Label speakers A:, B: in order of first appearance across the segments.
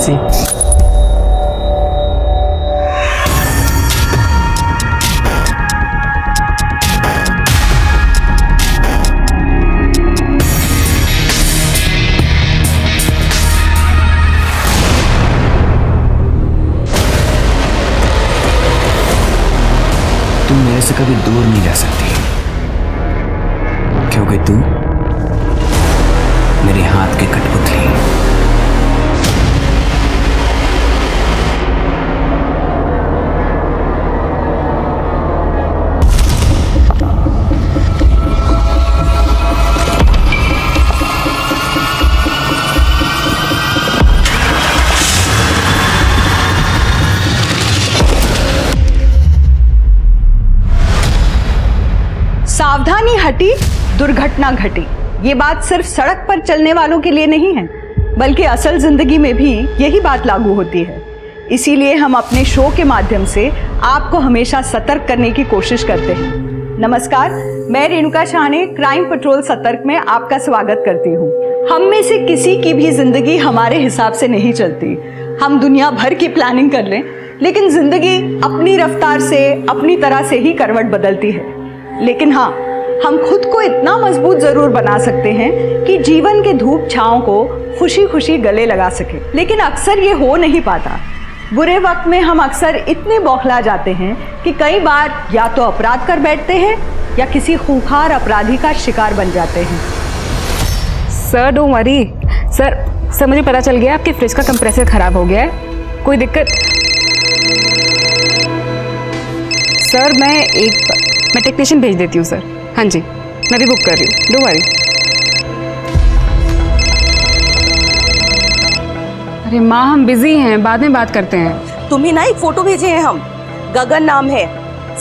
A: सी।
B: तुम मेरे से कभी दूर नहीं रह सकती, क्योंकि तू मेरे हाथ की कठपुतली।
C: सावधानी हटी, दुर्घटना घटी। ये बात सिर्फ सड़क पर चलने वालों के लिए नहीं है, बल्कि असल जिंदगी में भी यही बात लागू होती है। इसीलिए हम अपने शो के माध्यम से आपको हमेशा सतर्क करने की कोशिश करते हैं। नमस्कार, मैं रेणुका शाहने क्राइम पेट्रोल सतर्क में आपका स्वागत करती हूँ। हम में से किसी की भी जिंदगी हमारे हिसाब से नहीं चलती। हम दुनिया भर की प्लानिंग कर लें, लेकिन जिंदगी अपनी रफ्तार से, अपनी तरह से ही करवट बदलती है। लेकिन हाँ, हम खुद को इतना मजबूत जरूर बना सकते हैं कि जीवन के धूप छांव को खुशी खुशी गले लगा सके। लेकिन अक्सर ये हो नहीं पाता। बुरे वक्त में हम अक्सर इतने बौखला जाते हैं कि कई बार या तो अपराध कर बैठते हैं या किसी खूंखार अपराधी का शिकार बन जाते हैं।
D: Sir don't worry. सर मुझे पता चल गया आपके फ्रिज का कंप्रेसर खराब हो गया है। कोई दिक्कत? सर मैं टेक्नीशियन भेज देती हूँ सर। हाँ जी, मैं भी बुक कर रही हूँ, डोंट वरी। अरे माँ, हम बिजी हैं, बाद में बात करते हैं।
E: तुम्हें ना एक फोटो भेजे हैं हम। गगन नाम है,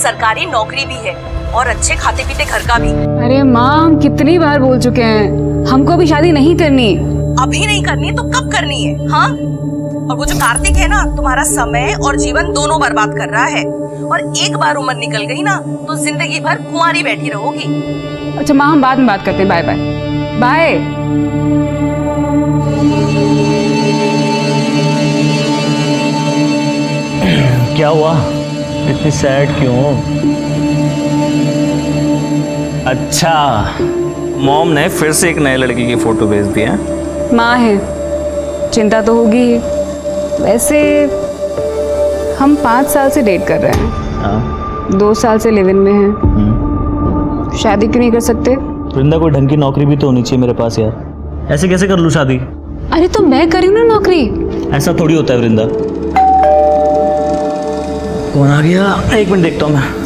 E: सरकारी नौकरी भी है और अच्छे खाते पीते घर का भी।
D: अरे माँ, हम कितनी बार बोल चुके हैं, हमको अभी शादी नहीं करनी।
E: अभी नहीं करनी तो कब करनी है? हाँ, और वो जो कार्तिक है ना, तुम्हारा समय और जीवन दोनों बर्बाद कर रहा है। और एक बार उम्र निकल गई ना तो जिंदगी भर कुंवारी बैठी रहोगी।
D: अच्छा माँ, हम बाद में बात करते हैं। Bye bye bye.
A: क्या हुआ, इतनी सैड क्यों? अच्छा, मॉम ने फिर से एक नए लड़की की फोटो भेज दी है।
D: माँ है, चिंता तो होगी ही। वैसे हम 5 साल से डेट कर रहे हैं।
A: हाँ।
D: 2 साल से लिव इन में हैं। शादी क्यों नहीं कर सकते?
A: वृंदा, कोई ढंग की नौकरी भी तो होनी चाहिए मेरे पास यार। ऐसे कैसे कर लूँ शादी?
D: अरे तो मैं करी हूँ ना नौकरी।
A: ऐसा थोड़ी होता है वृंदा। कौन आ गया? 1 मिनट देखता हूँ मैं।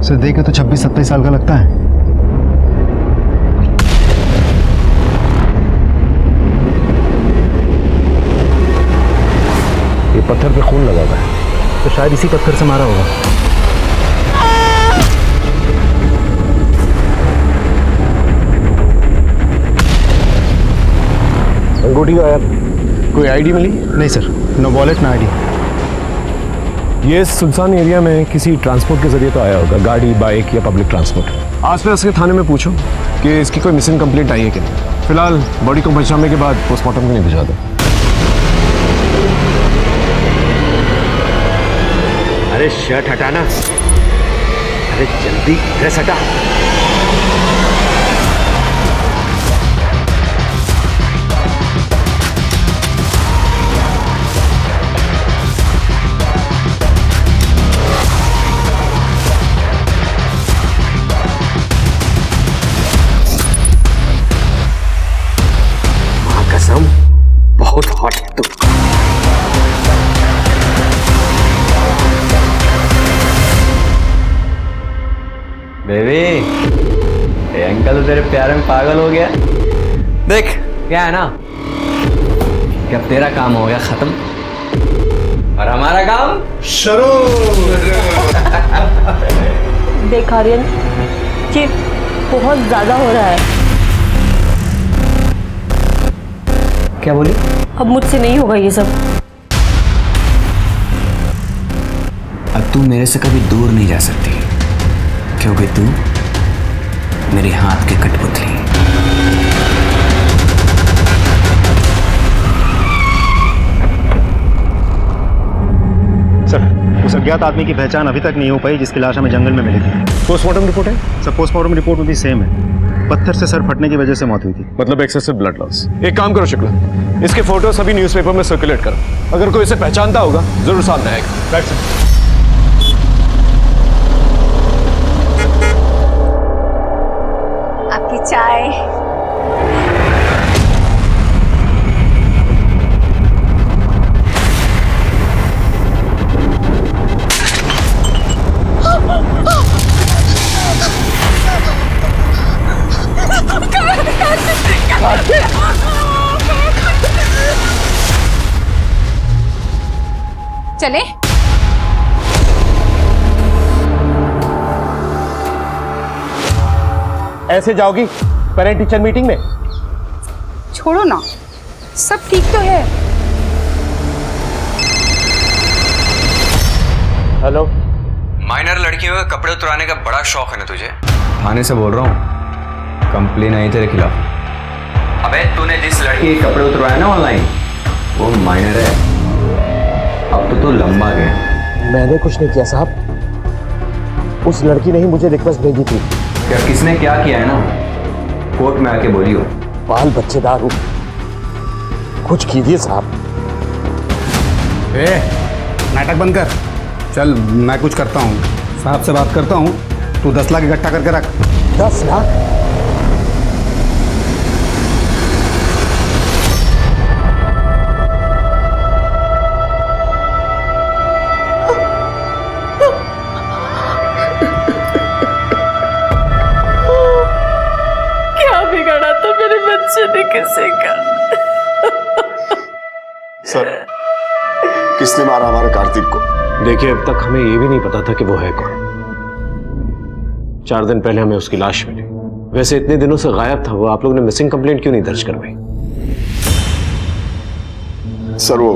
F: उसे देखे तो 26-27 साल का लगता है।
G: ये पत्थर पे खून लगा हुआ है, तो शायद इसी पत्थर से मारा होगा। अंगूठी का यार कोई आईडी मिली?
F: नहीं सर, नो वॉलेट ना आईडी।
G: ये सुनसान एरिया में किसी ट्रांसपोर्ट के जरिए तो आया होगा, गाड़ी, बाइक या पब्लिक ट्रांसपोर्ट। आसपास के थाने में पूछो कि इसकी कोई मिसिंग कंप्लेंट आई है कि नहीं। फिलहाल बॉडी को पहचानने के बाद पोस्टमार्टम के लिए भिजवा दो।
H: अरे शर्ट हटाना, अरे जल्दी ड्रेस हटा।
B: बेबी ये अंकल तो तेरे प्यार में पागल हो गया। देख क्या है ना कि अब तेरा काम हो गया खत्म और हमारा काम शुरू।
I: देख आर्यन, ये बहुत ज्यादा हो रहा है।
B: क्या बोली?
I: अब मुझसे नहीं होगा ये सब।
B: अब तू मेरे से कभी दूर नहीं जा सकती क्योंकि तू मेरे हाथ की कठपुतली है।
F: सर, उस अज्ञात आदमी की पहचान अभी तक नहीं हो पाई जिसकी लाश हमें जंगल में मिली थी।
G: पोस्टमार्टम रिपोर्ट है?
F: सर, पोस्टमार्टम रिपोर्ट में भी सेम है। पत्थर से सर फटने की वजह से मौत हुई थी।
G: मतलब एक्सेसिव ब्लड लॉस। एक काम करो शुक्ला, इसके फोटो सभी न्यूज़पेपर में सर्कुलेट करो। अगर कोई इसे पहचानता होगा जरूर सामने आएगा। Right sir.
I: आपकी चाय।
D: चले
H: ऐसे जाओगी पेरेंट टीचर मीटिंग में?
D: छोड़ो ना, सब ठीक तो है।
H: हेलो।
B: माइनर लड़कियों के कपड़े उतराने का बड़ा शौक है ना तुझे? थाने से बोल रहा हूँ, कंप्लेन आई तेरे खिलाफ। अबे तूने जिस लड़की के कपड़े उतरवाए ना ऑनलाइन वो माइनर है। अब तो तू लंबा गया।
H: मैंने कुछ नहीं किया साहब, उस लड़की ने ही मुझे रिक्वेस्ट भेजी थी।
B: क्या किसने क्या किया है ना कोर्ट में आके बोलियो।
H: बाल बच्चेदार हूँ, कुछ कीजिए साहब।
F: नाटक बंद कर। चल मैं कुछ करता हूँ, साहब से बात करता हूँ। तू 10 लाख इकट्ठा करके रख।
H: 10 लाख?
I: किसी का।
J: सर, किसने मारा हमारे कार्तिक को?
G: देखिए अब तक हमें ये भी नहीं पता था कि वो है कौन। 4 दिन पहले हमें उसकी लाश मिली। वैसे इतने दिनों से गायब था वो, आप लोगों ने मिसिंग कंप्लेंट क्यों नहीं दर्ज करवाई?
J: सर वो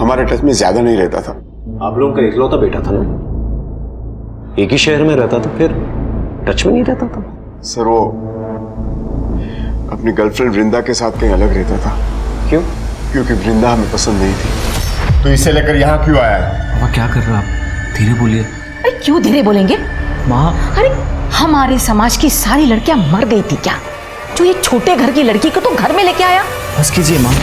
J: हमारे टच में ज्यादा नहीं रहता था।
G: आप लोगों का इकलौता बेटा था ना, एक ही शहर में रहता था, फिर टच में नहीं रहता था।
J: सर वो अपनी गर्लफ्रेंड वृंदा के साथ कहीं अलग रहता था।
G: क्यों?
J: क्योंकि वृंदा हमें पसंद नहीं थी। तो इसे लेकर यहाँ क्यों आया है?
B: माँ क्या कर रहे हो आप? धीरे बोलिए।
K: अरे क्यों धीरे बोलेंगे
B: माँ?
K: अरे हमारे समाज की सारी लड़कियां मर गई थी क्या, जो ये छोटे घर की लड़की को तो घर में लेके आया?
B: बस कीजिए माँ,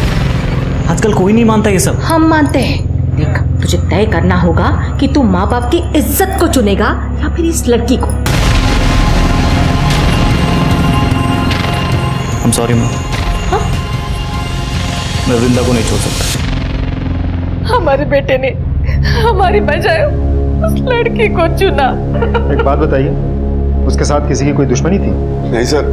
B: आजकल कोई नहीं मानता ये सब।
K: हम मानते हैं। देख तुझे तय करना होगा कि तू माँ बाप की इज्जत को चुनेगा या फिर इस लड़की को।
A: I'm sorry माँ।
K: हाँ?
A: मैं वृंदा को नहीं छोड़ सकता।
I: हमारे बेटे ने हमारी बजाय उस लड़की को चुना।
F: एक बात बताइए, उसके साथ किसी की कोई दुश्मनी थी?
J: नहीं सर,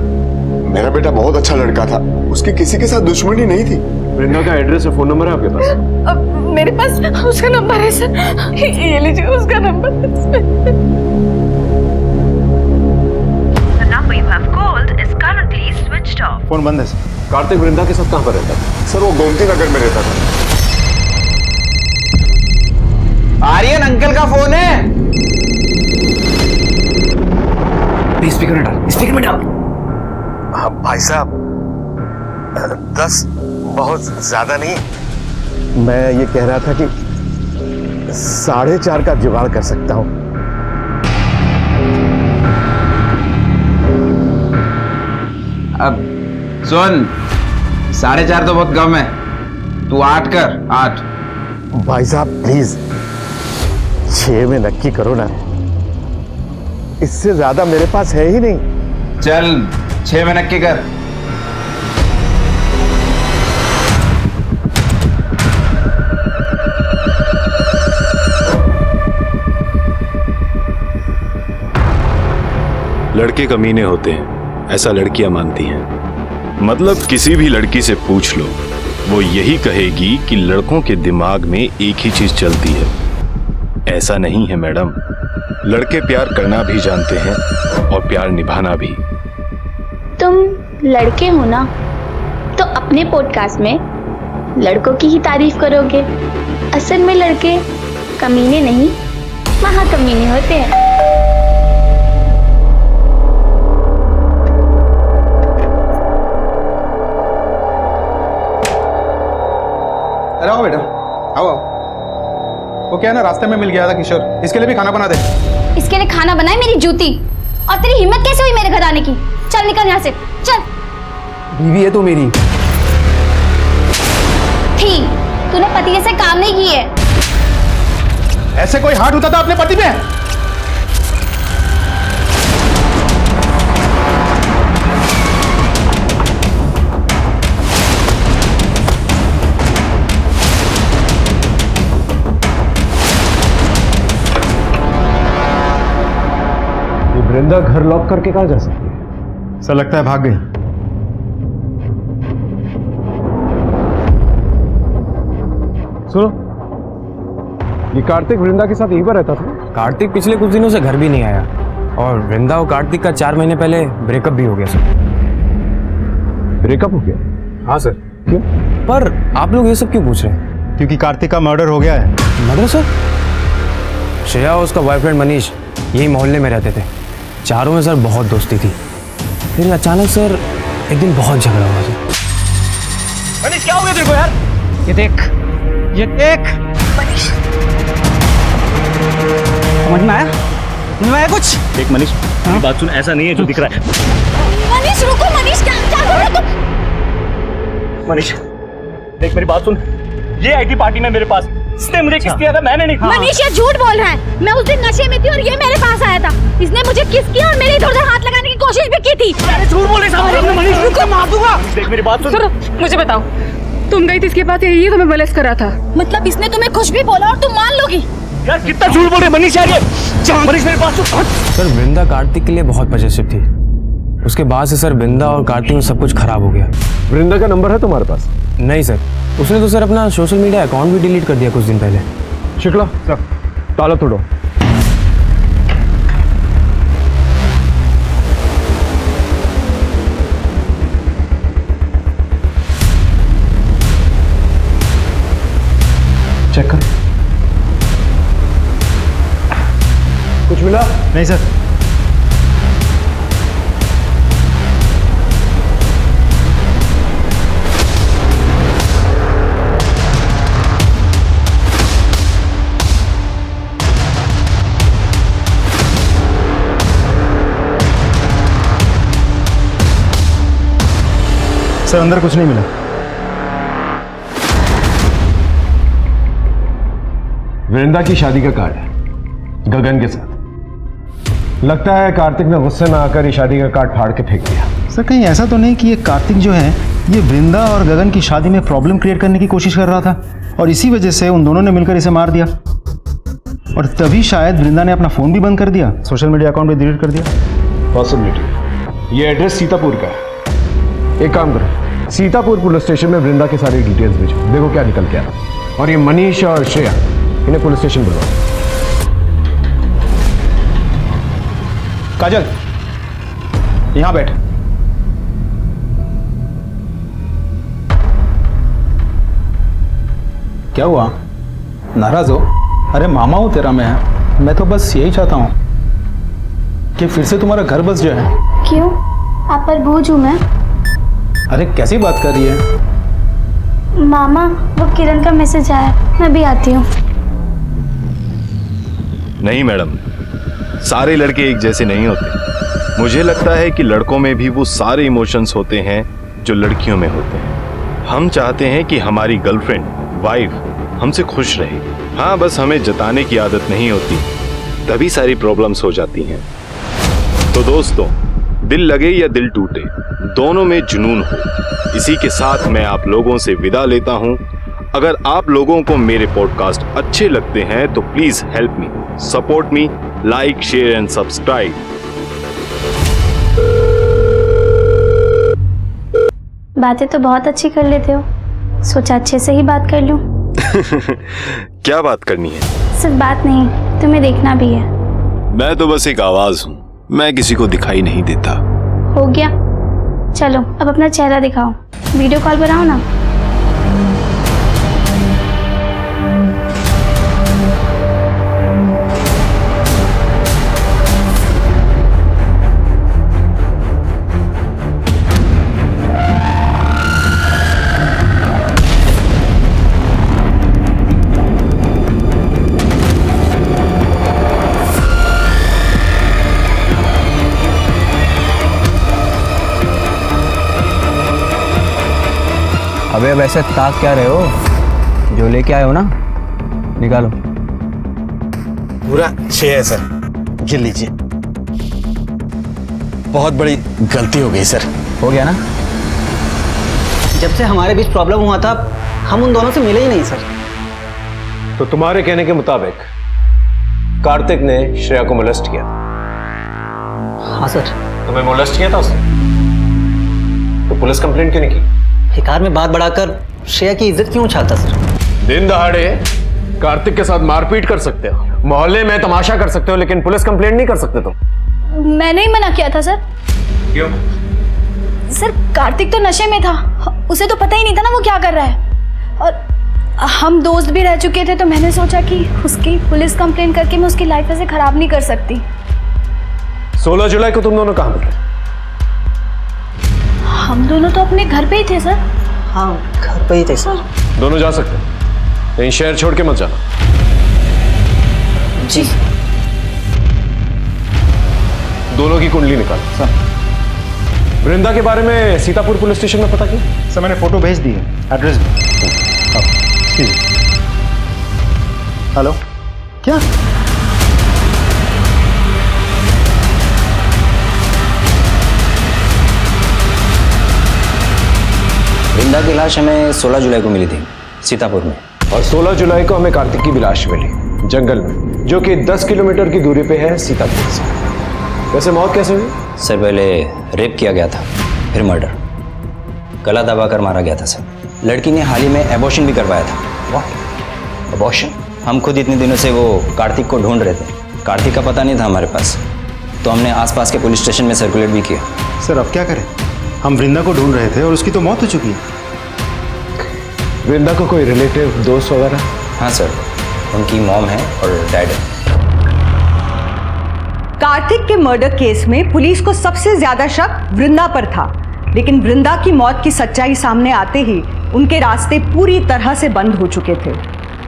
J: मेरा बेटा बहुत अच्छा लड़का था, उसकी किसी के साथ दुश्मनी नहीं थी।
G: वृंदा का एड्रेस और फोन नंबर है आपके पास?
I: अब मेरे पास उसका नंबर है सर, ये लीजिए उसका नंबर।
F: फोन बंद है सर।
G: कार्तिक वृंदा के साथ कहाँ पर रहता था?
J: सर वो गोमती नगर में रहता था।
B: आर्यन अंकल का फोन है। स्पीकर में डाल, स्पीकर में डाल।
J: हाँ भाई साहब, 10 बहुत ज्यादा नहीं। मैं ये कह रहा था कि 4.5 का जुगाड़ कर सकता हूँ।
B: अब सुन, 4.5 तो बहुत कम है, तू 8 कर। 8
J: भाई साहब प्लीज 6 में नक्की करो ना, इससे ज्यादा मेरे पास है ही नहीं।
B: चल 6 में नक्की कर।
G: लड़के कमीने होते हैं, ऐसा लड़कियां मानती हैं। मतलब किसी भी लड़की से पूछ लो, वो यही कहेगी कि लड़कों के दिमाग में एक ही चीज चलती है। ऐसा नहीं है मैडम, लड़के प्यार करना भी जानते हैं और प्यार निभाना भी।
I: तुम लड़के हो ना, तो अपने पॉडकास्ट में लड़कों की ही तारीफ करोगे। असल में लड़के कमीने नहीं, महाकमीने होते हैं।
F: अरे आओ बेटा, आओ आओ। वो क्या है ना, रास्ते में मिल गया था किशोर, इसके लिए भी खाना बना दे।
I: इसके लिए खाना बनाए मेरी जूती, और तेरी हिम्मत कैसे हुई मेरे घर आने की? चल निकल यहाँ से, चल।
F: बीवी है तू मेरी।
I: थी, तूने पति जैसे काम नहीं किए।
F: ऐसे कोई हाथ उठाता अपने पति पे?
G: वृंदा घर लॉक करके कहाँ जा सकती है?
F: सर लगता है भाग गई।
G: सुनो, ये कार्तिक वृंदा के साथ यहीं पर रहता था?
L: कार्तिक पिछले कुछ दिनों से घर भी नहीं आया, और वृंदा और कार्तिक का 4 महीने पहले ब्रेकअप भी हो गया सर।
G: ब्रेकअप हो गया?
F: हाँ सर।
L: क्यों? पर आप लोग ये सब क्यों पूछ रहे हैं?
F: क्योंकि कार्तिक का मर्डर हो गया है।
L: Murder sir? श्रेया और उसका बॉयफ्रेंड मनीष यही मोहल्ले में रहते थे, चारों में सर बहुत दोस्ती थी। फिर अचानक सर एक दिन बहुत झगड़ा हुआ सर।
A: मनीष क्या हो गया तेरे को यार?
L: ये देख, ये देख।
E: मनीष,
L: समझ में आया? समझ में आया कुछ?
A: देख मनीष, मेरी बात सुन, ऐसा नहीं है जो दिख रहा है।
I: मनीष रुको, मनीष क्या कर रहे हो तुम?
A: मनीष देख मेरी बात सुन, ये आई थी पार्टी में मेरे पास, इसने मुझे किस दिया था, मैंने नहीं।
I: मनीष ये झूठ बोल रहा है। मैं उस दिन नशे में थी और ये मेरे पास आया था। इसने मुझे किस किया और मेरे इधर-उधर हाथ लगाने की कोशिश भी की थी।
A: अरे झूठ बोल रही है मनीष, रुको मार दूंगा। देख मेरी बात सुन।
D: सुनो, मुझे बताओ, तुम गई थी इसके पास, ये तुम्हें बलेस करा था?
I: मतलब इसने तुम्हें कुछ भी बोला और तुम मान लोगी?
A: यार कितना झूठ बोल रहे मनीष यार ये। मनीष मेरी बात सुन।
L: सर वृंदा कार्तिक के लिए बहुत पॉजिटिव थी, उसके बाद से सर वृंदा और कार्तिक में सब कुछ खराब हो गया।
G: वृंदा का नंबर है तुम्हारे पास?
L: नहीं सर, उसने तो सर अपना सोशल मीडिया अकाउंट भी डिलीट कर दिया कुछ दिन पहले।
G: शुक्ला, ताला तोड़ो। चेक कर। कुछ मिला?
F: नहीं सर। सर अंदर कुछ नहीं मिला।
G: वृंदा की शादी का कार्ड है गगन के साथ। लगता है कार्तिक ने गुस्से में आकर ये शादी का कार्ड फाड़ के फेंक दिया।
F: सर कहीं ऐसा तो नहीं कि ये कार्तिक जो है ये वृंदा और गगन की शादी में प्रॉब्लम क्रिएट करने की कोशिश कर रहा था और इसी वजह से उन दोनों ने मिलकर इसे मार दिया, और तभी शायद वृंदा ने अपना फ़ोन भी बंद कर दिया, सोशल मीडिया अकाउंट भी डिलीट कर दिया।
G: पॉसिबिलिटी। ये एड्रेस सीतापुर का है। एक काम करो, सीतापुर पुलिस स्टेशन में वृंदा के सारे डिटेल्स भेजो, देखो क्या निकल के आ रहा। और ये मनीष और श्रेया, इन्हें पुलिस स्टेशन बुलवाओ।
F: काजल यहाँ बैठ। क्या हुआ, नाराज हो? अरे मामा हूँ तेरा मैं तो बस यही चाहता हूँ कि फिर से तुम्हारा घर बस जाए।
I: क्यों? आप पर बोझ हूँ मैं?
F: अरे कैसी बात कर रही है?
I: मामा वो किरण का मैसेज आया, मैं भी आती हूँ।
G: नहीं मैडम, सारे लड़के एक जैसे नहीं होते। मुझे लगता है कि लड़कों में भी वो सारे इमोशंस होते हैं जो लड़कियों में होते हैं। हम चाहते हैं कि हमारी गर्लफ्रेंड, वाइफ हमसे खुश रहे। हाँ, बस हमें जताने की आदत नहीं होती, तभी सारी प्रॉब्लम्स हो जाती हैं। तो दोस्तों, दिल लगे या दिल टूटे, दोनों में जुनून हो। इसी के साथ मैं आप लोगों से विदा लेता हूं। अगर आप लोगों को मेरे पॉडकास्ट अच्छे लगते हैं तो please help me, support me, like, share and subscribe.
I: बातें तो बहुत अच्छी कर लेते हो, सोचा अच्छे से ही बात कर लूं।
G: क्या बात करनी है?
I: सिर्फ बात नहीं, तुम्हें देखना भी है।
G: मैं तो बस एक आवाज हूँ, मैं किसी को दिखाई नहीं देता।
I: हो गया, चलो अब अपना चेहरा दिखाओ, वीडियो कॉल बनाओ ना।
L: अबे वैसे ताक क्या रहे हो? जो लेके आए हो ना, निकालो।
J: पूरा 6 है सर, गिन लीजिए। बहुत बड़ी गलती हो गई सर।
L: हो गया ना?
M: जब से हमारे बीच प्रॉब्लम हुआ था हम उन दोनों से मिले ही नहीं सर।
G: तो तुम्हारे कहने के मुताबिक कार्तिक ने श्रेया को मोलेस्ट किया?
M: हाँ सर।
G: तुम्हें मोलेस्ट किया था उसने? तो पुलिस कंप्लेंट क्यों नहीं की?
M: बेकार में बात बढ़ाकर श्रेया की इज्जत क्यों उछालता सर?
G: दिन दहाड़े कार्तिक के साथ मारपीट कर सकते हो, मोहल्ले में तमाशा कर सकते हो, लेकिन पुलिस कंप्लेंट नहीं कर सकते तुम।
I: मैंने ही मना किया था सर।
G: क्यों?
I: सर कार्तिक तो नशे में था, उसे तो पता ही नहीं था ना वो क्या कर रहा है, और हम दोस्त भी रह चुके थे, तो मैंने सोचा कि उसकी पुलिस कंप्लेंट करके मैं उसकी लाइफ ऐसे खराब नहीं कर सकती।
G: 16 जुलाई को तुम दोनों कहाँ मिले?
I: हम दोनों तो अपने घर पे ही थे सर।
M: हाँ घर पे ही थे सर।
G: दोनों जा सकते हो, कहीं शहर छोड़ के मत जाना।
M: जी।
G: दोनों की कुंडली निकाल सर। वृंदा के बारे में सीतापुर पुलिस स्टेशन में पता किया?
F: सर मैंने फोटो भेज दी है, एड्रेस भी। हेलो, क्या?
L: वृंदा की लाश हमें 16 जुलाई को मिली थी सीतापुर में,
G: और 16 जुलाई को हमें कार्तिक की भी लाश मिली जंगल में, जो कि 10 किलोमीटर की दूरी पे है सीतापुर से। वैसे मौत कैसे हुई?
L: सर पहले रेप किया गया था, फिर मर्डर, गला दबाकर मारा गया था सर। लड़की ने हाल ही में एबॉर्शन भी करवाया था। वाह, एबॉर्शन? हम खुद इतने दिनों से वो कार्तिक को ढूंढ रहे थे, कार्तिक का पता नहीं था हमारे पास, तो हमने आसपास के पुलिस स्टेशन में सर्कुलेट भी किया।
F: सर अब क्या करें, हम वृंदा को ढूंढ रहे थे और उसकी तो मौत हो चुकी है।
G: वृंदा को कोई रिलेटिव, दोस्त वगैरह?
L: हाँ सर, उनकी मॉम है और डैड है।
C: कार्तिक के मर्डर केस में पुलिस को सबसे ज्यादा शक वृंदा पर था, लेकिन वृंदा की मौत की सच्चाई सामने आते ही उनके रास्ते पूरी तरह से बंद हो चुके थे।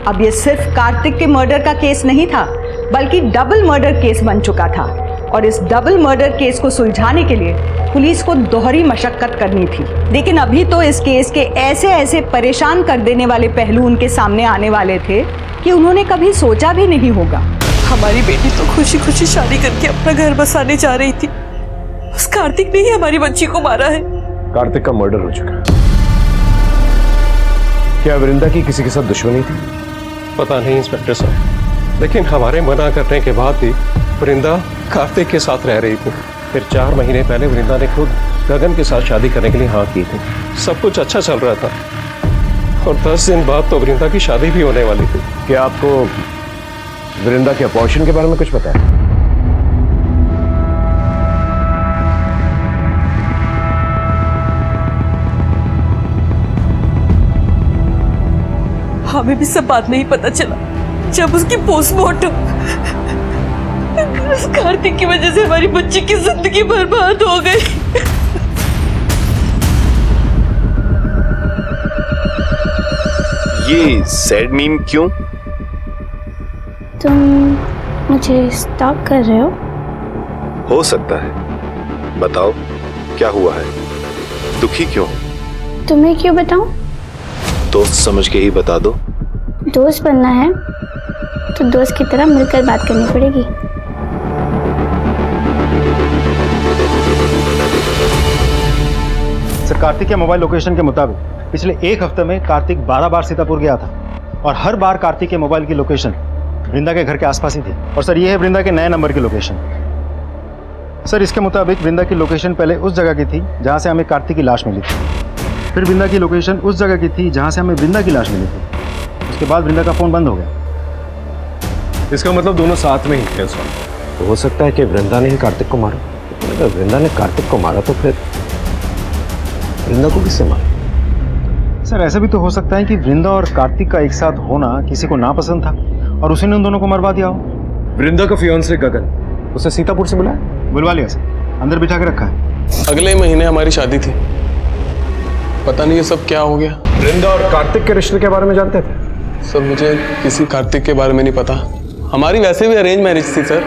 C: अब ये सिर्फ कार्तिक के मर्डर का केस नहीं था, बल्कि डबल मर्डर केस बन चुका था, और इस डबल मर्डर केस को सुलझाने के लिए पुलिस को दोहरी मशक्कत करनी थी। लेकिन अभी तो इस केस के ऐसे ऐसे परेशान कर देने वाले पहलू उनके सामने आने वाले थे कि उन्होंने कभी सोचा भी नहीं होगा।
E: हमारी बेटी तो खुशी खुशी शादी करके अपना घर बसाने जा रही थी, उस कार्तिक ने ही हमारी बच्ची को मारा है।
G: कार्तिक का मर्डर हो चुका है। क्या वृंदा की किसी के साथ दुश्मनी थी?
N: पता नहीं इंस्पेक्टर साहब, लेकिन हमारे मना करने के बाद भी वृंदा कार्तिक के साथ रह रही थी। फिर 4 महीने पहले वृंदा ने खुद गगन के साथ शादी करने के लिए हाँ की थी। सब कुछ अच्छा चल रहा था, और 10 दिन बाद तो वृंदा की शादी भी होने वाली थी।
G: क्या आपको वृंदा के अपॉर्शन के बारे में कुछ पता है?
E: हमें भी सब बात नहीं पता चला जब उसकी पोस्टमार्टम। कार्तिक की वजह से हमारी बच्ची की जिंदगी बर्बाद हो गई।
G: ये सैड मीम क्यों?
I: तुम मुझे स्टॉक कर रहे
G: हो सकता है, बताओ क्या हुआ है, दुखी क्यों?
I: तुम्हें क्यों बताऊं?
G: दोस्त समझ के ही बता दो।
I: दोस्त बनना है तो दोस्त की तरह मिलकर बात करनी पड़ेगी।
F: सर कार्तिक के मोबाइल लोकेशन के मुताबिक पिछले 1 हफ्ते में कार्तिक 12 बार सीतापुर गया था, और हर बार कार्तिक के मोबाइल की लोकेशन वृंदा के घर के आसपास ही थी। और सर ये है वृंदा के नए नंबर की लोकेशन। सर इसके मुताबिक वृंदा की लोकेशन पहले उस जगह की थी जहां से हमें कार्तिक की लाश मिली थी। फिर वृंदा की लोकेशन उस जगह की थी जहाँ से हमें वृंदा की लाश मिली थी। उसके बाद वृंदा का फ़ोन बंद हो गया।
G: इसका मतलब दोनों साथ में ही थे उस वक्त।
N: तो हो सकता है कि वृंदा ने ही कार्तिक को मारा। अगर वृंदा ने कार्तिक को मारा तो फिर वृंदा को किससे मारा?
F: सर ऐसा भी तो हो सकता है कि वृंदा और कार्तिक का एक साथ होना किसी को नापसंद था और उसी ने उन दोनों को मरवा दिया हो।
G: वृंदा का फियांसे गगन, उसे सीतापुर से बुलाया?
F: बुलवा लिया सर, अंदर बिठा के रखा है।
O: अगले महीने हमारी शादी थी, पता नहीं ये सब क्या हो गया।
G: वृंदा और कार्तिक के रिश्ते के बारे में जानते थे?
O: सर मुझे किसी कार्तिक के बारे में नहीं पता। हमारी वैसे भी अरेंज मैरिज थी सर।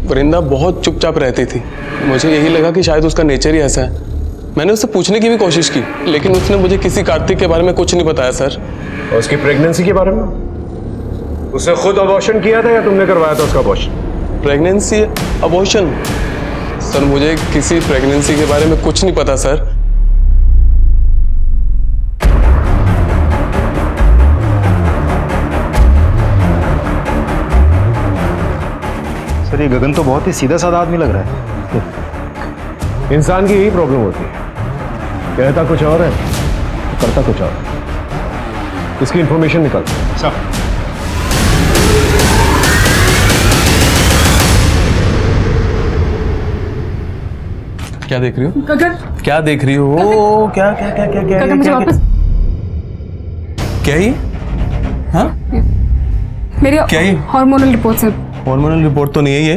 O: वृंदा बहुत चुपचाप रहती थी, मुझे यही लगा कि शायद उसका नेचर ही ऐसा है। मैंने उससे पूछने की भी कोशिश की, लेकिन उसने मुझे किसी कार्तिक के बारे में कुछ नहीं बताया सर।
G: और उसकी प्रेगनेंसी के बारे में? उसने खुद अबॉर्शन किया था या तुमने करवाया था उसका अबॉर्शन?
O: Pregnancy, abortion? सर मुझे किसी प्रेगनेंसी के बारे में कुछ नहीं पता सर।
F: सर ये गगन तो बहुत ही सीधा साधा आदमी लग रहा है।
G: इंसान की यही प्रॉब्लम होती है, कहता कुछ और है करता कुछ और। इसकी इंफॉर्मेशन निकाल।
F: सर
O: क्या देख रही हो?
D: गगन,
O: क्या देख रही हो? क्या क्या क्या क्या क्या
D: गगन मुझे वापस
O: क्या ये? हाँ
D: मेरी
O: क्या ये?
D: हार्मोनल रिपोर्ट्स है।
O: हार्मोनल रिपोर्ट तो नहीं है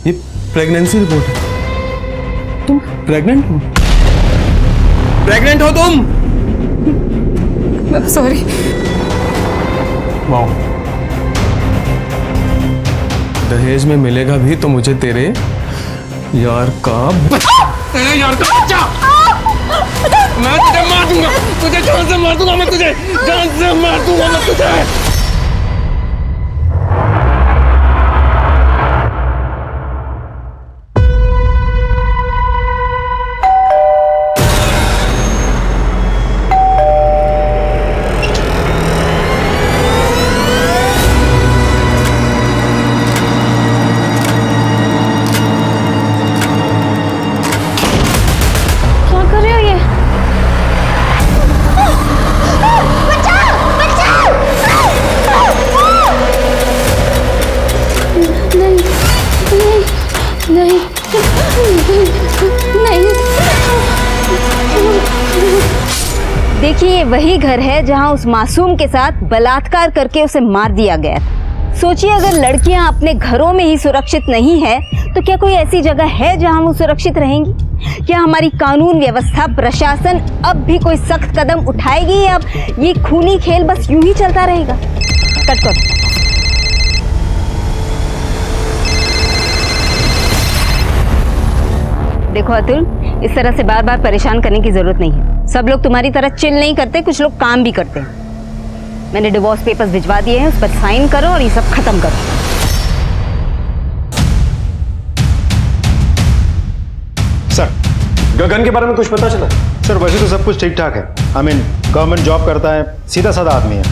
O: ये प्रेगनेंसी रिपोर्ट है। तुम प्रेग्नेंट हो? प्रेग्नेंट हो तुम?
D: सॉरी।
O: वाओ, दहेज में मिलेगा भी तो मुझे तेरे यार का तेरे यार का बच्चा मैं तुझे मार दूंगा, तुझे जान से मार दूंगा, मैं तुझे जान से मार दूंगा मैं तुझे।
P: देखिए ये वही घर है जहां उस मासूम के साथ बलात्कार करके उसे मार दिया गया था। सोचिए अगर लड़कियां अपने घरों में ही सुरक्षित नहीं है तो क्या कोई ऐसी जगह है जहां वो सुरक्षित रहेंगी? क्या हमारी कानून व्यवस्था प्रशासन अब भी कोई सख्त कदम उठाएगी या अब ये खूनी खेल बस यूं ही चलता रहेगा? कट करो। देखो अतुल, इस तरह से बार बार परेशान करने की जरूरत नहीं है। सब लोग तुम्हारी तरह चिल नहीं करते, कुछ लोग काम भी करते हैं। मैंने डिवोर्स पेपर्स भिजवा दिए हैं, उस पर साइन करो और ये सब खत्म करो।
F: सर
G: गगन के बारे में कुछ पता चला?
F: सर वैसे तो सब कुछ ठीक ठाक है। आई मीन गवर्नमेंट जॉब करता है, सीधा साधा आदमी है।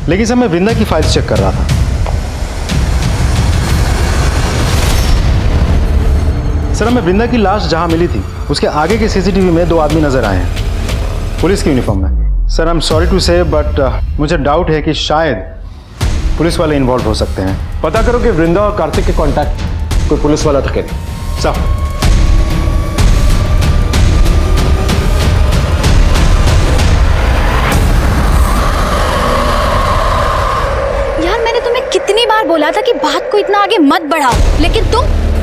F: लेकिन सर मैं वृंदा की फाइल्स चेक कर रहा था। सर हमें वृंदा की लाश जहां मिली थी उसके आगे के सीसीटीवी में 2 आदमी नजर आए हैं पुलिस की यूनिफॉर्म में। Sir I am sorry to say but मुझे डाउट है कि शायद पुलिस वाले इन्वॉल्व हो सकते हैं।
G: पता करो कि वृंदा और कार्तिक के कांटेक्ट कोई पुलिस वाला था क्या?
F: सर
I: यार मैंने तुम्हें कितनी बार बोला था कि बात को इतना आगे मत बढ़ाओ, लेकिन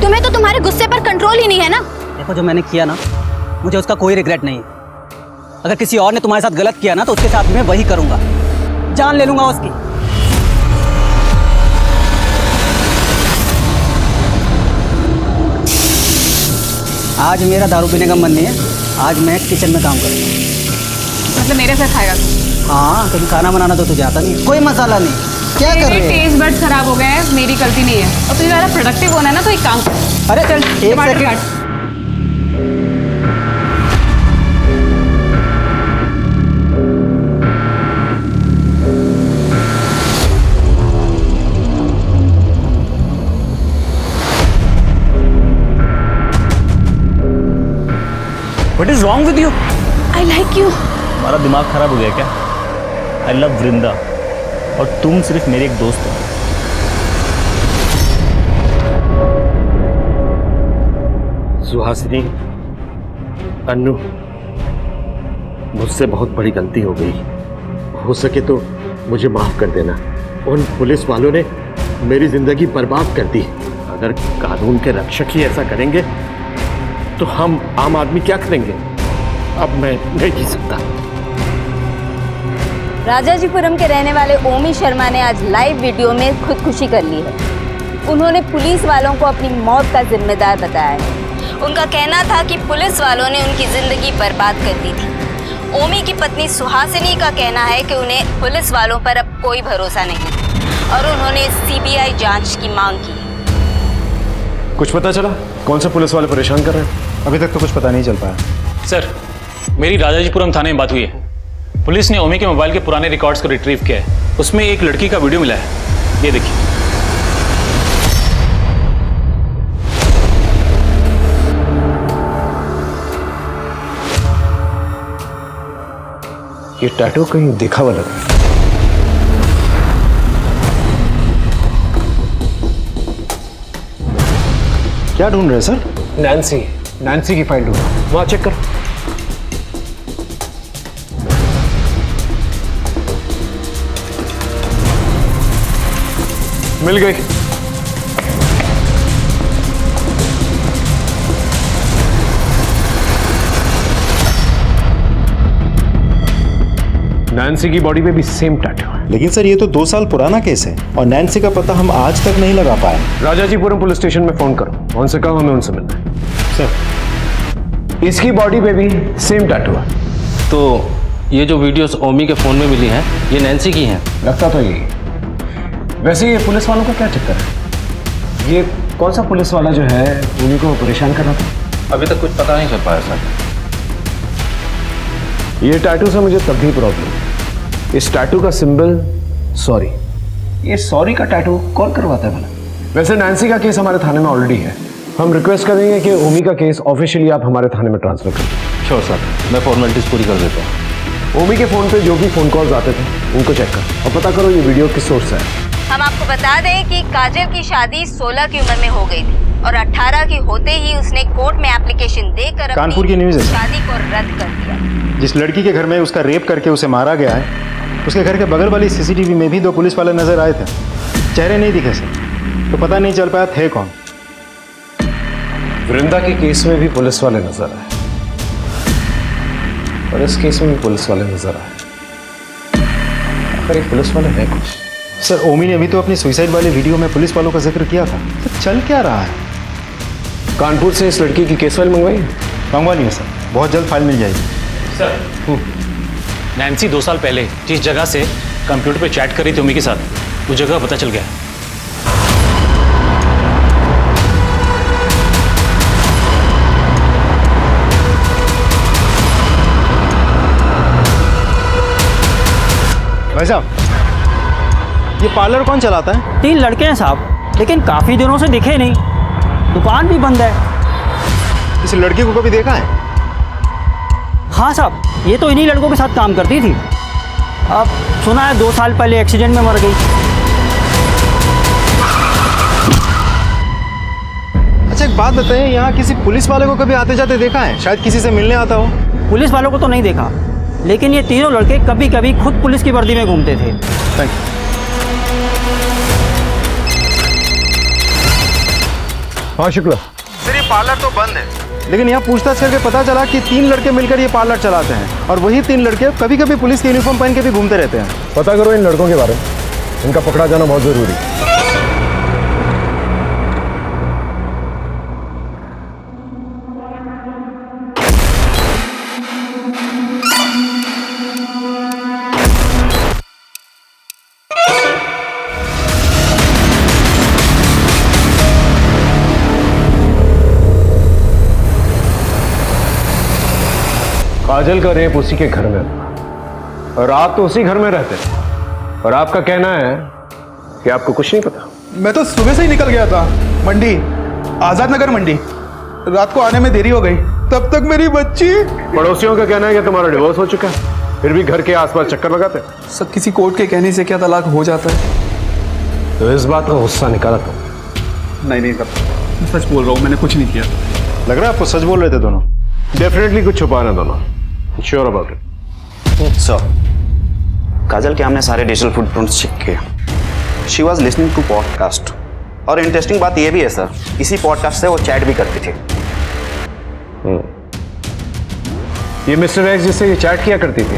I: तुम्हें तो तुम्हारे गुस्से पर कंट्रोल ही नहीं है ना।
M: देखो जो मैंने किया ना, मुझे उसका कोई रिग्रेट नहीं है। अगर किसी और ने तुम्हारे साथ गलत किया ना तो उसके साथ मैं वही करूंगा, जान ले लूंगा उसकी। आज मेरा दारू पीने का मन नहीं है, आज मैं किचन में काम करूंगा।
D: मतलब मेरे साथ खाएगा?
M: हाँ, क्योंकि खाना बनाना तो तुझे आता नहीं है, कोई मसाला नहीं। क्या कर रहे हैं?
D: टेस्ट बड्स खराब हो गए हैं, मेरी गलती नहीं है। और तुझे ज़्यादा प्रोडक्टिव होना है ना तो एक काम कर।
M: अरे
D: चल
M: एक
D: टमाटर काट।
A: What is wrong with you?
K: I like you.
A: तुम्हारा दिमाग खराब हो गया क्या? आई लव वृंदा और तुम सिर्फ मेरे एक दोस्त हो।
J: सुहासिनी, अन्नू, मुझसे बहुत बड़ी गलती हो गई। हो सके तो मुझे माफ कर देना। उन पुलिस वालों ने मेरी जिंदगी बर्बाद कर दी। अगर कानून के रक्षक ही ऐसा करेंगे तो हम आम आदमी क्या करेंगे? अब मैं नहीं जी सकता।
P: राजाजीपुरम के रहने वाले ओमी शर्मा ने आज लाइव वीडियो में खुदकुशी कर ली है। उन्होंने पुलिस वालों को अपनी मौत का जिम्मेदार बताया है। उनका कहना था कि पुलिस वालों ने उनकी जिंदगी बर्बाद कर दी थी। ओमी की पत्नी सुहासिनी का कहना है कि उन्हें पुलिस वालों पर अब कोई भरोसा नहीं और उन्होंने सीबीआई जांच की मांग की।
G: कुछ पता चला कौन सा पुलिस वाले परेशान कर रहे हैं?
F: अभी तक तो कुछ पता नहीं चल पाया।
Q: सर, मेरी राजाजीपुरम थाने में बात हुई है। पुलिस ने ओमी के मोबाइल के पुराने रिकॉर्ड्स को रिट्रीव किया है। उसमें एक लड़की का वीडियो मिला है, ये देखिए।
G: ये टैटू कहीं देखा हुआ लग रहा है।
F: क्या ढूंढ रहे हैं सर?
G: नैन्सी की फाइल ढूंढ रहा हूं। वहां चेक कर। मिल गई। नैन्सी की बॉडी पे भी सेम टैटू है।
F: लेकिन सर ये तो 2 साल पुराना केस है और नैन्सी का पता हम आज तक नहीं लगा पाए।
G: राजाजीपुरम पुलिस स्टेशन में फोन करो, उनसे कहो हमें उनसे मिलना है। सर, इसकी बॉडी पे भी सेम टैटू है।
R: तो ये जो वीडियोस ओमी के फोन में मिली हैं, ये नैन्सी की हैं?
G: लगता तो यही। वैसे ये पुलिस वालों का क्या चक्कर है? ये कौन सा पुलिस वाला जो है ओमी को परेशान कर रहा था?
R: अभी तक कुछ पता नहीं चल पाया सर।
G: ये टैटू से मुझे तब भी प्रॉब्लम। इस टैटू का सिंबल सॉरी। ये सॉरी का टैटू कौन करवाता है भला? वैसे नैन्सी का केस हमारे थाने में ऑलरेडी है। हम रिक्वेस्ट करेंगे कि ओमी का केस ऑफिशियली आप हमारे थाने में ट्रांसफर कर दें।
R: श्योर सर, मैं फॉर्मेलिटीज पूरी कर देता हूँ।
G: ओमी के फोन पे जो भी फोन कॉल्स आते थे उनको चेक कर और पता करो ये वीडियो किस सोर्स से है।
P: हम आपको बता दें कि काजल की शादी 16 की उम्र में हो गई थी और 18 की होते ही उसने कोर्ट में एप्लीकेशन देकर
F: कानपुर की न्यूज़ है।
P: शादी को रद्द कर दिया।
F: जिस लड़की के घर में उसका रेप करके उसे मारा गया है, उसके घर के बगल वाली सीसीटीवी में भी 2 पुलिस वाले नजर आए थे। चेहरे नहीं दिखे सर, तो पता नहीं चल पाया थे कौन।
G: वृंदा के केस में भी पुलिस वाले नजर आए और इस केस में भी पुलिस वाले नजर आए। आखिर ये पुलिस वाले हैं कुछ?
F: सर, ओमी ने अभी तो अपनी सुसाइड वाली वीडियो में पुलिस वालों का जिक्र किया था, तो चल क्या रहा है?
G: कानपुर से इस लड़की की केस फाइल मंगवाई?
F: मंगवा ली है सर, बहुत जल्द फाइल मिल जाएगी।
Q: सर, नैन्सी 2 साल पहले जिस जगह से कंप्यूटर पे चैट कर रही थी ओमी के साथ, वो जगह पता चल गया।
F: भाई साहब, ये पार्लर कौन चलाता है?
M: 3 लड़के हैं साहब, लेकिन काफी दिनों से दिखे नहीं। दुकान भी बंद है।
F: इस लड़की को कभी देखा है?
M: हाँ साहब, ये तो इन्हीं लड़कों के साथ काम करती थी। अब सुना है 2 साल पहले एक्सीडेंट में मर गई।
F: अच्छा एक बात बताइए, यहाँ किसी पुलिस वाले को कभी आते जाते देखा है? शायद किसी से मिलने आता हो।
M: पुलिस वालों को तो नहीं देखा, लेकिन ये तीनों लड़के कभी कभी खुद पुलिस की वर्दी में घूमते थे।
F: Thank you.
G: हाँ शुक्ला।
F: सर ये पार्लर तो बंद है, लेकिन यहाँ पूछताछ करके पता चला कि 3 लड़के मिलकर ये पार्लर चलाते हैं और वही 3 लड़के कभी कभी पुलिस की यूनिफॉर्म पहन के भी घूमते रहते हैं।
G: पता करो इन लड़कों के बारे में, इनका पकड़ा जाना बहुत जरूरी है। काजल का रेप उसी के घर में था और आप तो उसी घर में रहते थे और आपका कहना है कि आपको कुछ नहीं पता।
S: मैं तो सुबह से ही निकल गया था मंडी, आजाद नगर मंडी। रात को आने में देरी हो गई।
O: तब तक मेरी बच्ची।
G: पड़ोसियों का कहना है कि तुम्हारा डिवोर्स हो चुका है, फिर भी घर के आसपास चक्कर लगाते।
O: सर किसी कोर्ट के कहने से क्या तलाक हो जाता है?
G: तो इस बात का गुस्सा निकाला तुम?
F: नहीं सर, मैं सच बोल रहा हूँ, मैंने कुछ नहीं किया। लग रहा है आपको सच बोल रहे थे दोनों?
G: डेफिनेटली कुछ छुपा ना दोनों। Sure about it?
L: Sir, Kajal के हमने सारे डिजिटल फुटप्रिंट्स चेक किए। She was listening to podcast, और इंटरेस्टिंग बात यह भी है सर, इसी पॉडकास्ट से वो चैट भी करती थी।
G: ये मिस्टर एक्स जिससे ये चैट किया करती थी,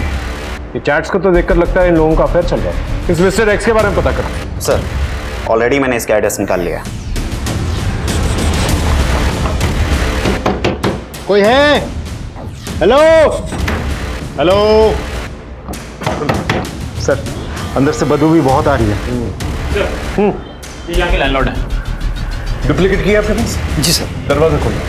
G: ये चैट्स को तो देखकर लगता है इन लोगों का अफेयर चल रहा है। इस मिस्टर एक्स के बारे में पता करो।
L: सर, ऑलरेडी मैंने इसका एड्रेस निकाल लिया।
F: कोई है? हेलो हेलो सर, अंदर से बदबू भी बहुत आ रही है।
Q: ये यहाँ के लैंडलॉर्ड है।
G: डुप्लीकेट किया आपके पास?
F: जी सर।
G: दरवाजा खोलो।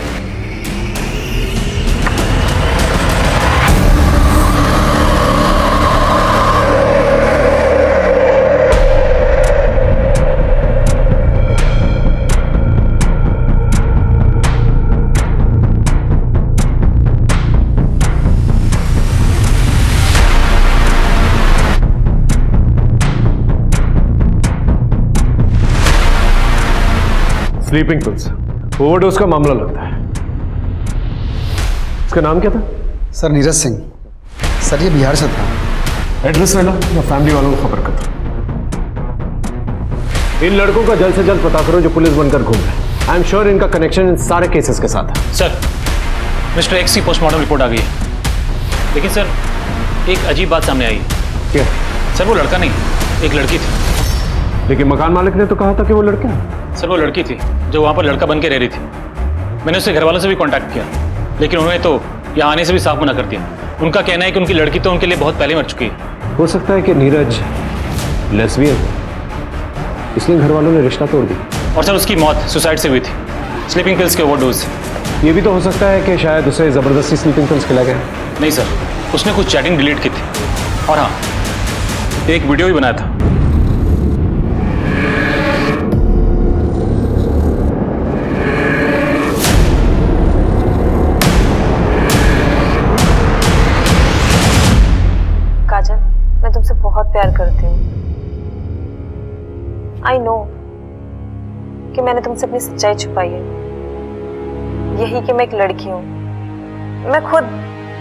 G: स्लीपिंग पिल्स, ओवरडोज का मामला लगता है। इसका नाम क्या था?
F: सर नीरज सिंह। सर ये बिहार से था।
G: एड्रेस ले लो, मैं फैमिली वालों को खबर करता हूं। इन लड़कों का जल्द से जल्द पता करो जो पुलिस बनकर घूम रहे हैं। आई एम श्योर इनका कनेक्शन इन सारे केसेस के साथ है।
Q: सर, मिस्टर एक्स की पोस्टमार्टम रिपोर्ट आ गई है, लेकिन सर एक अजीब बात सामने आई है।
G: क्या?
Q: सर वो लड़का नहीं, एक लड़की थी।
G: लेकिन मकान मालिक ने तो कहा था कि वो लड़का है।
Q: सर वो लड़की थी जो वहाँ पर लड़का बन के रह रही थी। मैंने उसके घर वालों से भी कांटेक्ट किया, लेकिन उन्होंने तो यहाँ आने से भी साफ मना कर दिया। उनका कहना है कि उनकी लड़की तो उनके लिए बहुत पहले मर चुकी है।
G: हो सकता है कि नीरज लेस्बियन, इसलिए घर वालों ने रिश्ता तोड़ दी।
Q: और सर उसकी मौत सुसाइड से हुई थी, स्लीपिंग पिल्स के ओवरडोज।
G: ये भी तो हो सकता है कि शायद उसे जबरदस्ती स्लीपिंग पिल्स खिलाया गया।
Q: नहीं सर, उसने कुछ चैटिंग डिलीट की थी, और हाँ एक वीडियो भी बनाया था।
E: काजल, मैं तुमसे बहुत प्यार करती हूँ। आई नो कि मैंने तुमसे अपनी सच्चाई छुपाई है, यही कि मैं एक लड़की हूँ। मैं खुद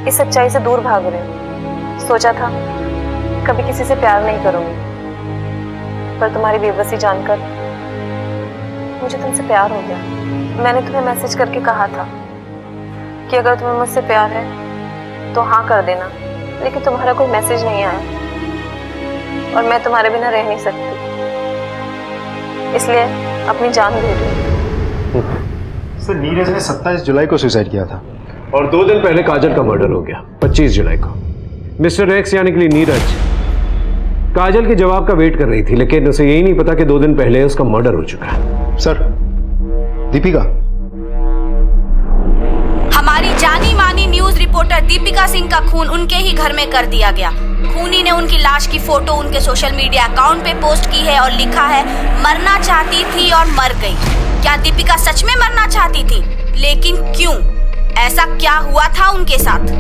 E: इस सच्चाई से दूर भाग रही हूँ। सोचा था कभी किसी से प्यार नहीं करूँगी, पर तुम्हारी बेबसी जानकर मुझे तुमसे प्यार हो गया। मैंने तुम्हें मैसेज करके कहा था कि अगर तुम्हें मुझसे प्यार है तो हाँ कर देना, लेकिन तुम्हारा कोई मैसेज नहीं आया और मैं तुम्हारे बिना रह नहीं सकती, इसलिए अपनी जान दे रही हूँ।
F: सर नीरज ने 27 जुलाई को सुसाइड किया था,
G: और 2 दिन पहले काजल का मर्डर हो गया 25 जुलाई को। मिस्टर एक्स यानी कि नीरज काजल के जवाब का वेट कर रही थी, लेकिन उसे यही नहीं पता कि 2 दिन पहले उसका मर्डर हो चुका है।
F: सर दीपिका,
S: हमारी जानी मानी न्यूज रिपोर्टर दीपिका सिंह का खून उनके ही घर में कर दिया गया। खूनी ने उनकी लाश की फोटो उनके सोशल मीडिया अकाउंट पे पोस्ट की है और लिखा है, मरना चाहती थी और मर गई। क्या दीपिका सच में मरना चाहती थी? लेकिन क्यों? ऐसा क्या हुआ था उनके साथ?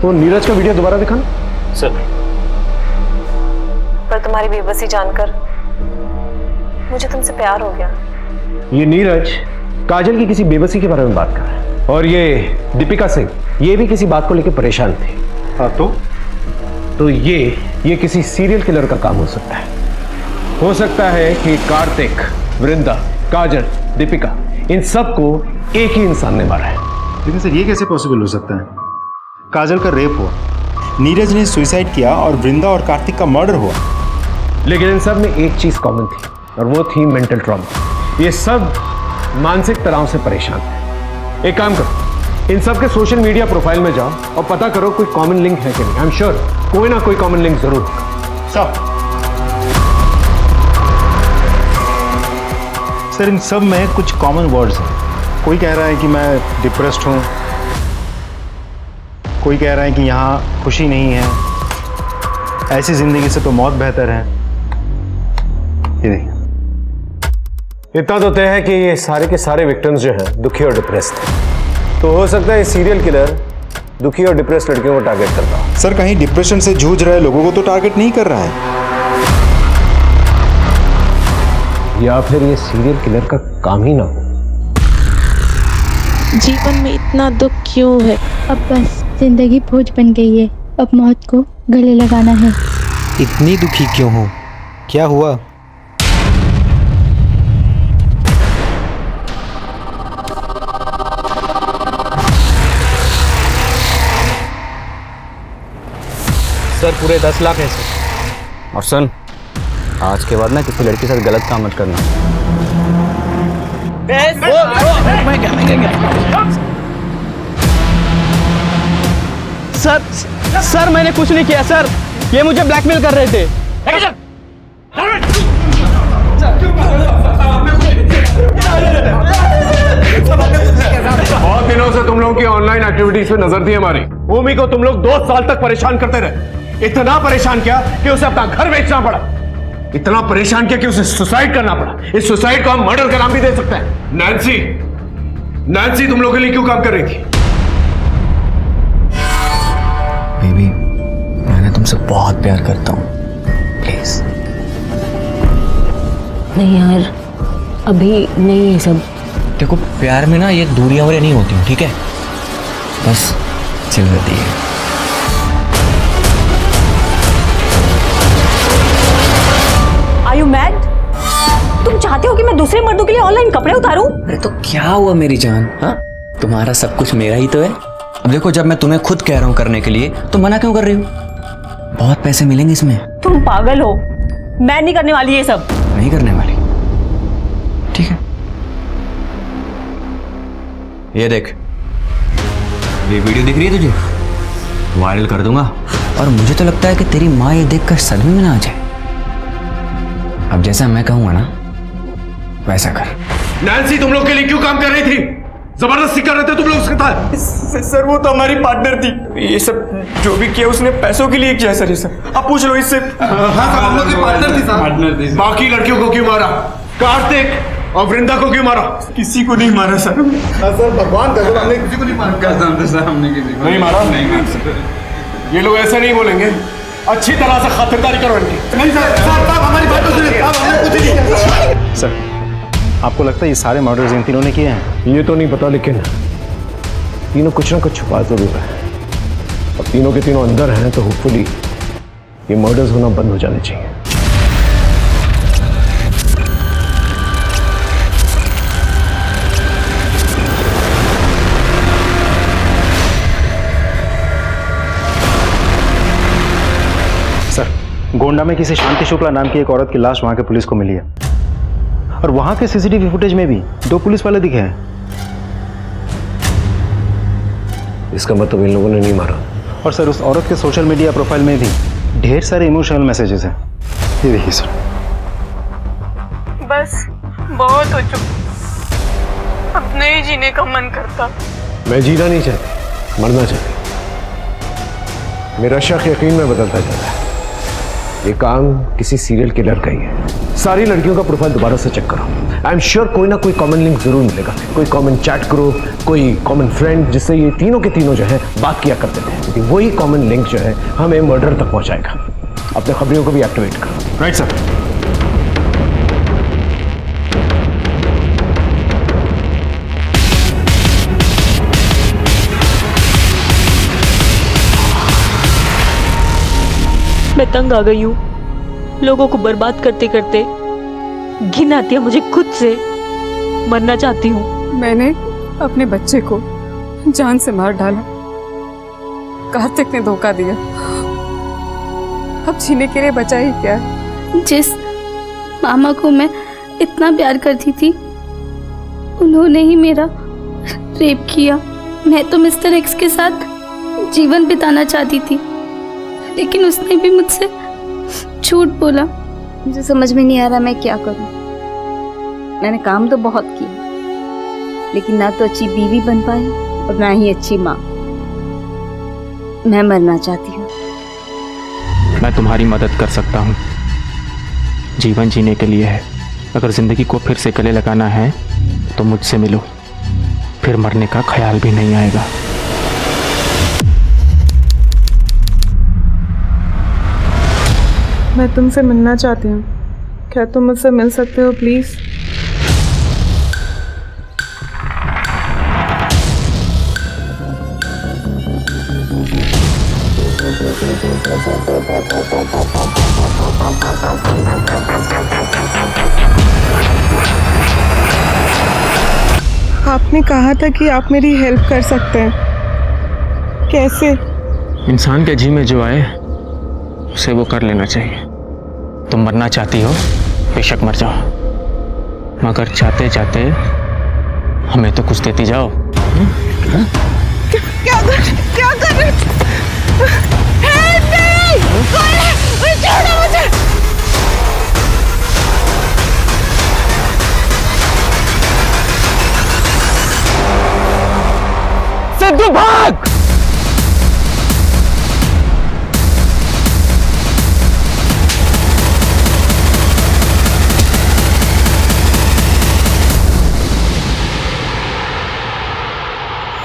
G: वो नीरज का वीडियो दोबारा दिखाना।
Q: सर,
E: पर तुम्हारी बेबसी जानकर मुझे तुमसे प्यार हो गया।
G: ये नीरज काजल की किसी बेबसी के बारे में बात कर रहा है, और ये दीपिका सिंह ये भी किसी बात को लेकर परेशान थी।
F: हाँ
G: तो ये किसी सीरियल किलर का काम हो सकता है। हो सकता है कि कार्तिक, वृंदा, काजल, दीपिका, इन सबको एक ही इंसान ने मारा है।
F: लेकिन सर ये कैसे पॉसिबल हो सकता है? काजल का रेप हुआ, नीरज ने सुसाइड किया, और वृंदा और कार्तिक का मर्डर हुआ।
G: लेकिन इन सब में एक चीज कॉमन थी, और वो थी मेंटल ट्रॉमा। ये सब मानसिक तनाव से परेशान थे। एक काम करो, इन सब के सोशल मीडिया प्रोफाइल में जाओ और पता करो कोई कॉमन लिंक है कि नहीं। आई एम श्योर कोई ना कोई कॉमन लिंक जरूर होगा।
F: सर इन सब में कुछ कॉमन वर्ड्स हैं। कोई कह रहा है कि मैं डिप्रेस्ड हूँ, कोई कह रहा है कि यहाँ खुशी नहीं है, ऐसी जिंदगी से तो मौत बेहतर है। ये देखिए,
N: इतना तो तय है कि ये सारे के सारे विक्टिम्स जो हैं दुखी और डिप्रेस्ड हैं। तो हो सकता है सीरियल किलर दुखी और डिप्रेस्ड लड़कियों को टारगेट करता हो।
F: सर कहीं डिप्रेशन से जूझ रहे लोगों को तो टारगेट नहीं कर रहा है,
N: या फिर ये सीरियल किलर का काम ही ना हो।
T: जीवन में इतना दुख क्यों है? अब बस जिंदगी बोझ बन गई है, अब मौत को गले लगाना है।
U: इतनी दुखी क्यों हो? क्या हुआ?
L: सर पूरे 10 लाख है सर। और सुन, आज के बाद ना किसी लड़की के साथ गलत काम मत करना।
A: सर मैंने कुछ नहीं किया सर, ये मुझे ब्लैकमेल कर रहे थे।
N: बहुत दिनों से तुम लोगों की ऑनलाइन एक्टिविटीज पे नजर थी हमारी। भूमि को तुम लोग 2 साल तक परेशान करते रहे। इतना परेशान किया कि उसे अपना घर बेचना पड़ा, इतना परेशान किया कि उसे सुसाइड करना पड़ा। इस सुसाइड को हम मर्डर का नाम भी दे सकते हैं। नैन्सी तुम लोगों के लिए क्यों काम कर रही थी?
L: बेबी, मैं तुमसे बहुत प्यार करता हूँ, प्लीज।
K: नहीं यार, अभी नहीं ये सब।
L: देखो प्यार में ना ये दूरियां वूरियां नहीं होती, ठीक है? बस चिल रहती है।
K: Are you mad? तुम चाहते हो कि मैं दूसरे मर्दों के लिए ऑनलाइन कपड़े उतारूं?
L: अरे तो क्या हुआ मेरी जान? हाँ, तुम्हारा सब कुछ मेरा ही तो है। अब देखो, जब मैं तुम्हें खुद कह रहा हूँ करने के लिए तो मना क्यों कर रही हो? बहुत पैसे मिलेंगे इसमें।
K: तुम पागल हो, मैं नहीं करने वाली ये सब।
L: नहीं करने वाली? ठीक है, ये देख, ये वीडियो दिख रही है तुझे? वायरल कर दूंगा। और मुझे तो लगता है कि तेरी माँ ये देखकर सदमे में ना आ जाए। अब जैसा मैं कहूंगा ना वैसा कर।
N: नैन्सी तुम लोग के लिए क्यों काम कर रही थी? जबरदस्ती कर रहे थे तुम लोग उसके साथ?
A: सर वो तो हमारी पार्टनर थी, ये सब जो भी किया उसने पैसों के लिए किया सर। ये सब आप पूछ लो इससे।
N: बाकी लड़कियों को क्यों मारा? कार्तिक और वृंदा को क्यों मारा?
A: किसी को नहीं मारा सर।
N: सर भगवान कसम, हमने किसी को नहीं मारा। कसम से हमने किसी को नहीं मारा। नहीं मारा। ये लोग ऐसा नहीं बोलेंगे, अच्छी तरह से खातिरदारी करो इनकी। नहीं सर, हमारी बात तो सुनिए। हमने कुछ नहीं किया।
F: सर आपको लगता है ये सारे मर्डर्स इन तीनों ने किए हैं?
N: ये तो नहीं पता, लेकिन तीनों कुछ ना कुछ छुपा जरूर है। अब तीनों के तीनों अंदर हैं तो होपफुली ये मर्डर्स होना बंद हो जाने चाहिए।
F: सर गोंडा में किसी शांति शुक्ला नाम की एक औरत की लाश वहां के पुलिस को मिली है, और वहां के सीसीटीवी फुटेज में भी 2 पुलिस वाले दिखे हैं।
N: इसका मतलब इन लोगों ने नहीं मारा।
F: और सर उस औरत के सोशल मीडिया प्रोफाइल में भी ढेर सारे इमोशनल मैसेजेस हैं। ये देखिए सर।
V: बस बहुत हो चुका, अब नहीं जीने का मन करता।
N: मैं जीना नहीं चाहती, मरना चाहती। मेरा शक यकीन में बदलता जा रहा है। ये काम किसी सीरियल किलर का ही है। सारी लड़कियों का प्रोफाइल दोबारा से चेक करो। आई एम श्योर कोई ना कोई कॉमन लिंक जरूर मिलेगा। कोई कॉमन चैट ग्रुप, कोई कॉमन फ्रेंड, जिससे ये तीनों के तीनों जो है बात किया करते थे। क्योंकि वही कॉमन लिंक जो है हमें मर्डर तक पहुंचाएगा। अपने खबरियों को भी एक्टिवेट करो।
F: Right sir.
T: मैं तंग आ गई हूँ, लोगों को बर्बाद करते करते घिन आती है मुझे खुद से। मरना चाहती हूँ।
D: मैंने अपने बच्चे को जान से मार डाला, कार्तिक ने धोखा दिया। अब जीने के लिए बचा ही क्या है?
I: जिस मामा को मैं इतना प्यार करती थी उन्होंने ही मेरा रेप किया। मैं तो मिस्टर एक्स के साथ जीवन बिताना चाहती थी, लेकिन उसने भी मुझसे झूठ बोला।
P: मुझे समझ में नहीं आ रहा मैं क्या करूं। मैंने काम तो बहुत किया, लेकिन ना तो अच्छी बीवी बन पाई और ना ही अच्छी माँ। मैं मरना चाहती हूँ।
W: मैं तुम्हारी मदद कर सकता हूँ, जीवन जीने के लिए है।
U: अगर ज़िंदगी को फिर से गले लगाना है तो मुझसे मिलो, फिर मरने का ख्याल भी नहीं आएगा।
V: मैं तुमसे मिलना चाहती हूँ, क्या तुम मुझसे मिल सकते हो प्लीज़? आपने कहा था कि आप मेरी हेल्प कर सकते हैं, कैसे?
U: इंसान के जी में जो आए उसे वो कर लेना चाहिए। तुम मरना चाहती हो, बेशक मर जाओ, मगर चाहते चाहते हमें तो कुछ देती जाओ।
V: क्या कर रहे? Help me! कोई छोड़ो मुझे!
U: सिद्धू भाग!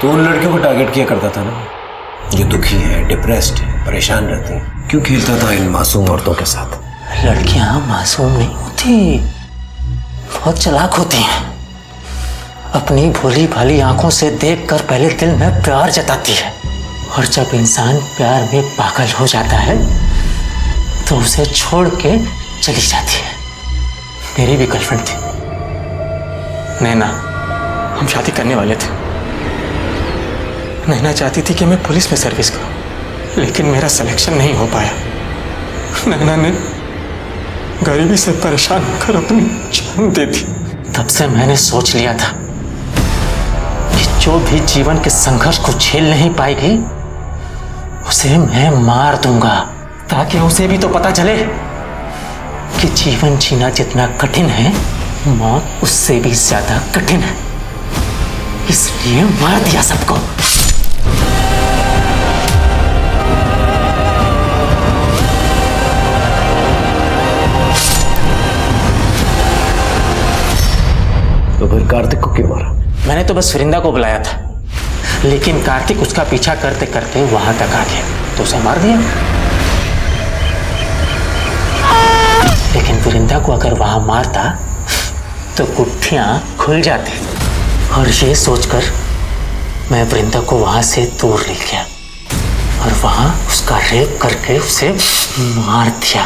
J: तो उन लड़कियों को टारगेट किया करता था ना, जो दुखी है, डिप्रेस्ड है, परेशान रहती हैं। क्यों खेलता था इन मासूम औरतों के साथ?
B: लड़कियां मासूम नहीं होती, बहुत चालाक होती हैं। अपनी भोली भाली आंखों से देखकर पहले दिल में प्यार जताती है, और जब इंसान प्यार में पागल हो जाता है तो उसे छोड़ के चली जाती है। मेरी भी गर्लफ्रेंड थी नैना, हम शादी करने वाले थे। नैना चाहती थी कि मैं पुलिस में सर्विस करूं, लेकिन मेरा सिलेक्शन नहीं हो पाया। नैना ने गरीबी से परेशान होकर अपनी जान दे दी। तब से मैंने सोच लिया था कि जो भी जीवन के संघर्ष को झेल नहीं पाएगी उसे मैं मार दूंगा, ताकि उसे भी तो पता चले कि जीवन जीना जितना कठिन है, मौत उससे भी ज्यादा कठिन है। इसलिए मार दिया सबको।
J: तो फिर कार्तिक को क्यों मारा?
B: मैंने तो बस वृंदा को बुलाया था, लेकिन कार्तिक उसका पीछा करते करते वहां तक आ गया तो उसे मार दिया। लेकिन वृंदा को अगर वहां मारता तो गुत्थियां खुल जाती, और ये सोचकर मैं वृंदा को वहां से दूर ले गया और वहां उसका रेप करके उसे मार दिया।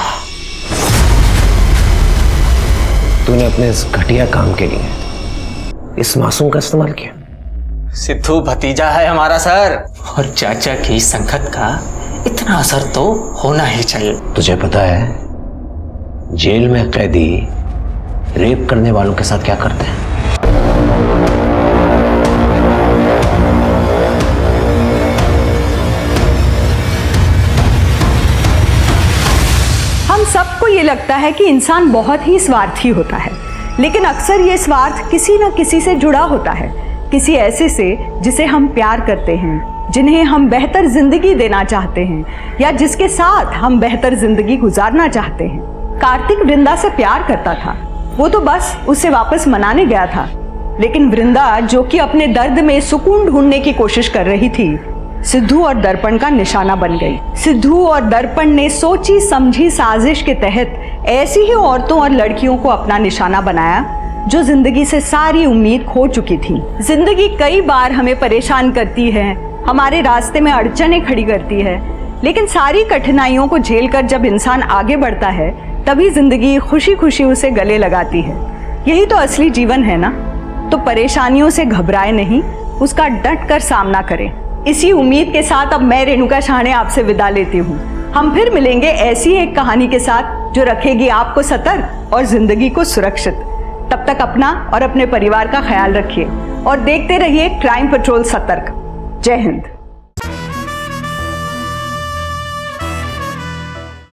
J: तूने अपने इस घटिया काम के लिए इस मासूम का इस्तेमाल किया?
B: सिद्धू भतीजा है हमारा सर, और चाचा की संगत का इतना असर तो होना ही चाहिए।
J: तुझे पता है जेल में कैदी रेप करने वालों के साथ क्या करते हैं?
C: हम सबको ये लगता है कि इंसान बहुत ही स्वार्थी होता है, लेकिन अक्सर ये स्वार्थ किसी न किसी से जुड़ा होता है, किसी ऐसे से जिसे हम प्यार करते हैं, जिन्हें हम बेहतर जिंदगी देना चाहते हैं, या जिसके साथ हम बेहतर जिंदगी गुजारना चाहते हैं। कार्तिक वृंदा से प्यार करता था, वो तो बस उसे वापस मनाने गया था, लेकिन वृंदा जो कि अपने दर्द में सुकून ढूंढने की कोशिश कर रही थी, सिद्धू और दर्पण का निशाना बन गई। सिद्धू और दर्पण ने सोची समझी साजिश के तहत ऐसी ही औरतों और लड़कियों को अपना निशाना बनाया जो जिंदगी से सारी उम्मीद खो चुकी थी। जिंदगी कई बार हमें परेशान करती है, हमारे रास्ते में अड़चनें खड़ी करती है, लेकिन सारी कठिनाइयों को झेलकर जब इंसान आगे बढ़ता है तभी जिंदगी खुशी खुशी उसे गले लगाती है। यही तो असली जीवन है ना। तो परेशानियों से घबराए नहीं, उसका डट कर सामना करें। इसी उम्मीद के साथ अब मैं रेणुका शाहणे आपसे विदा लेती हूँ। हम फिर मिलेंगे ऐसी एक कहानी के साथ जो रखेगी आपको सतर्क और जिंदगी को सुरक्षित। तब तक अपना और अपने परिवार का ख्याल रखिए और देखते रहिए क्राइम पेट्रोल सतर्क। जय हिंद।